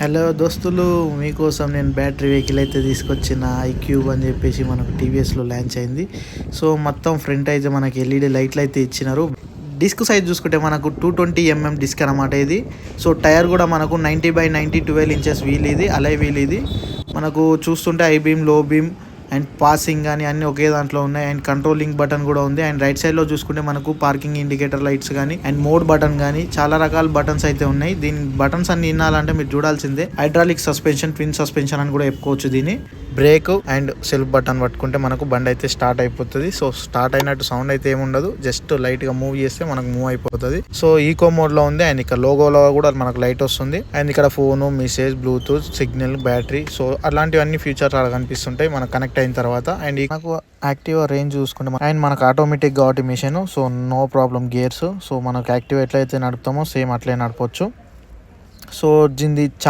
Hello దోస్తులు, మీకోసం నేను బ్యాటరీ వెహికల్ అయితే తీసుకొచ్చిన ఐక్యూబ్ అని చెప్పేసి మనకు టీవీఎస్లో లాంచ్ అయింది. సో మొత్తం ఫ్రంట్ అయితే మనకి ఎల్ఈడి లైట్లు అయితే ఇచ్చినారు. డిస్క్ సైజ్ చూసుకుంటే మనకు 220 mm డిస్క్ అనమాట ఇది. సో టైర్ కూడా మనకు 90/90 12 ఇంచెస్ వీల్ ఇది, అలై వీల్ ఇది. మనకు చూస్తుంటే ఐ బీమ్, లో బీమ్ అండ్ పాసింగ్ కానీ అన్ని ఒకే దాంట్లో ఉన్నాయి. అండ్ కంట్రోలింగ్ బటన్ కూడా ఉంది. అండ్ రైట్ సైడ్ లో చూసుకుంటే మనకు పార్కింగ్ ఇండికేటర్ లైట్స్ కానీ అండ్ మోడ్ బటన్ కానీ చాలా రకాల బటన్స్ అయితే ఉన్నాయి. దీని బటన్స్ అన్ని వినాలంటే మీరు చూడాల్సిందే. హైడ్రాలిక్ సస్పెన్షన్, ట్విన్ సస్పెన్షన్ అని కూడా చెప్పుకోవచ్చు. దీన్ని బ్రేక్ అండ్ సెల్ఫ్ బటన్ పట్టుకుంటే మనకు బండి అయితే స్టార్ట్ అయిపోతుంది. సో స్టార్ట్ అయినట్టు సౌండ్ అయితే ఏముండదు, జస్ట్ లైట్ గా మూవ్ చేస్తే మనకు మూవ్ అయిపోతుంది. సో ఈకో మోడ్ లో ఉంది. అండ్ ఇక్కడ లోగోలో కూడా మనకు లైట్ వస్తుంది. అండ్ ఇక్కడ phone, message, bluetooth, signal, battery, so అలాంటివన్నీ ఫీచర్స్ అలా కనిపిస్తుంటాయి మనకు కనెక్ట్ అయిన తర్వాత. అండ్ మనకు యాక్టివ్ రేంజ్ చూసుకుంటే అండ్ మనకు ఆటోమేటిక్ గా automation, so no problem gears. So మనకు యాక్టివ్ ఎట్లయితే నడుపుతామో సేమ్ అట్లే నడపొచ్చు. సో దీన్ని